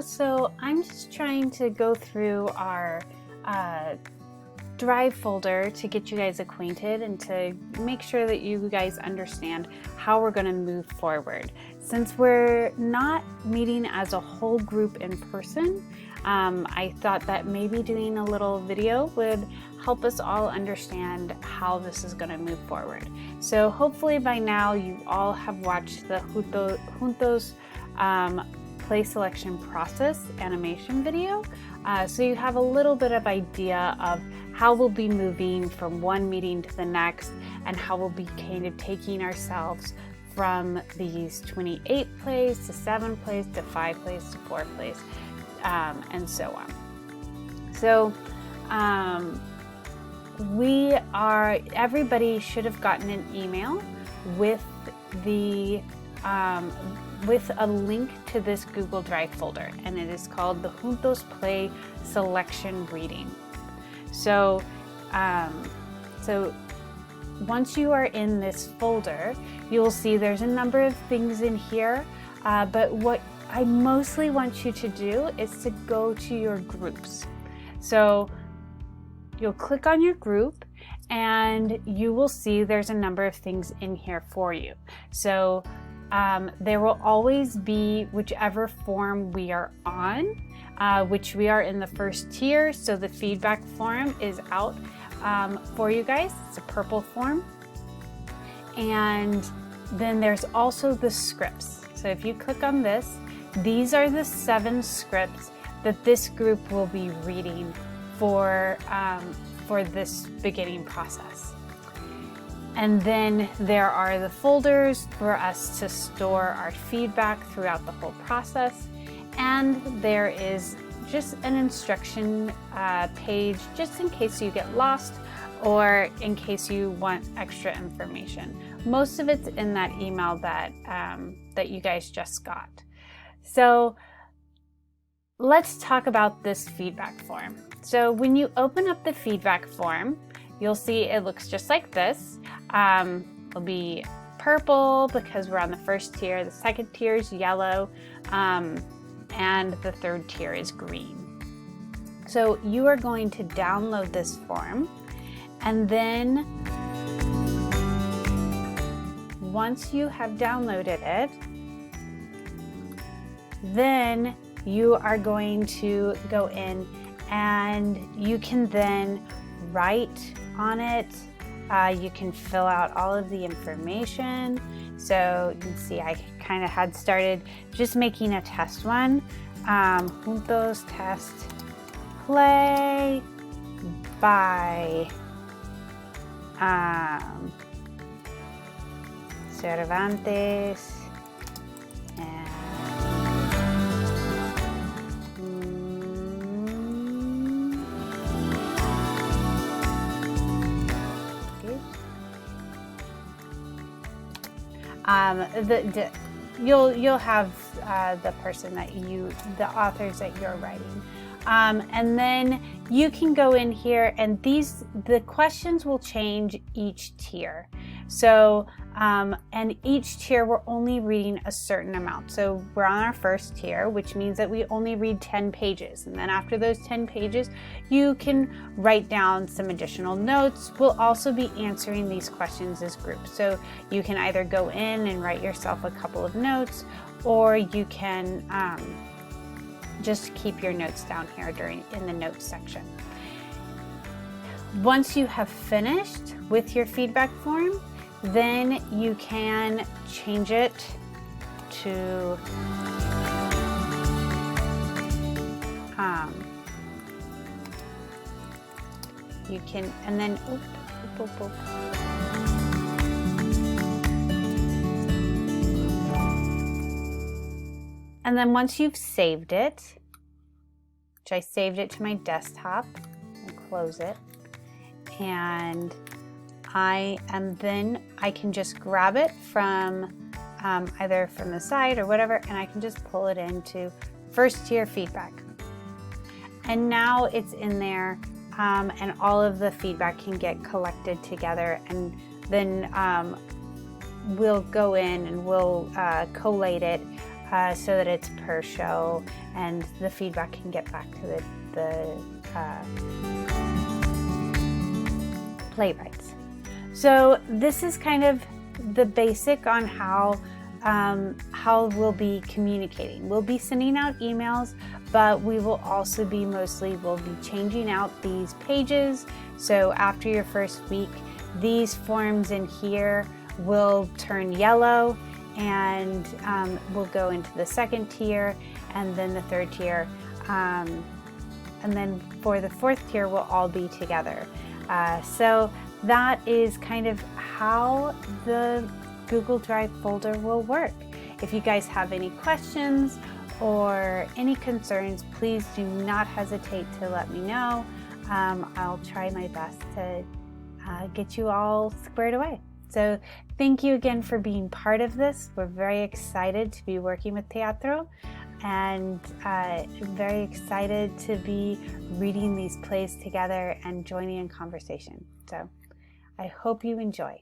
So I'm just trying to go through our Drive folder to get you guys acquainted and to make sure that you guys understand how we're going to move forward. Since we're not meeting as a whole group in person, I thought that maybe doing a little video would help us all understand how this is going to move forward. So hopefully by now you all have watched the Juntos play selection process animation video, so you have a little bit of idea of how we'll be moving from one meeting to the next and how we'll be kind of taking ourselves from these 28 plays to 7 plays to 5 plays to 4 plays, and so on. So everybody should have gotten an email with the with a link to this Google Drive folder, and it is called the Juntos Play Selection Reading. So once you are in this folder, you will see there's a number of things in here, but what I mostly want you to do is to go to your groups. So you'll click on your group and you will see there's a number of things in here for you. So there will always be whichever form we are on, which we are in the first tier. So the feedback form is out for you guys. It's a purple form. And then there's also the scripts. So if you click on this, these are the 7 scripts that this group will be reading for this beginning process. And then there are the folders for us to store our feedback throughout the whole process. And there is just an instruction page just in case you get lost or in case you want extra information. Most of it's in that email that you guys just got. So let's talk about this feedback form. So when you open up the feedback form, you'll see it looks just like this. It'll be purple because we're on the first tier, the second tier is yellow, and the third tier is green. So you are going to download this form, and then once you have downloaded it, then you are going to go in and you can then write on it. You can fill out all of the information. So you can see I kind of had started just making a test one. Juntos test play by Cervantes and you'll have the person that the authors that you're writing, and then you can go in here and the questions will change each tier. So and each tier we're only reading a certain amount. So we're on our first tier, which means that we only read 10 pages, and then after those 10 pages you can write down some additional notes. We'll also be answering these questions as groups, so you can either go in and write yourself a couple of notes, or you can just keep your notes down here in the notes section. Once you have finished with your feedback form, then you can change it to you can, and then and then once you've saved it, which I saved it to my desktop, and close it, and I can just grab it from either from the side or whatever, and I can just pull it into first tier feedback. And now it's in there, and all of the feedback can get collected together, and then we'll go in and we'll collate it so that it's per show and the feedback can get back to the playwrights. So this is kind of the basic on how we'll be communicating. We'll be sending out emails, but we will also be we'll be changing out these pages. So after your first week, these forms in here will turn yellow, and we'll go into the second tier and then the third tier. And then for the fourth tier, we'll all be together. So that is kind of how the Google Drive folder will work. If you guys have any questions or any concerns, please do not hesitate to let me know. I'll try my best to get you all squared away. So thank you again for being part of this. We're very excited to be working with Teatro, and very excited to be reading these plays together and joining in conversation. So I hope you enjoy.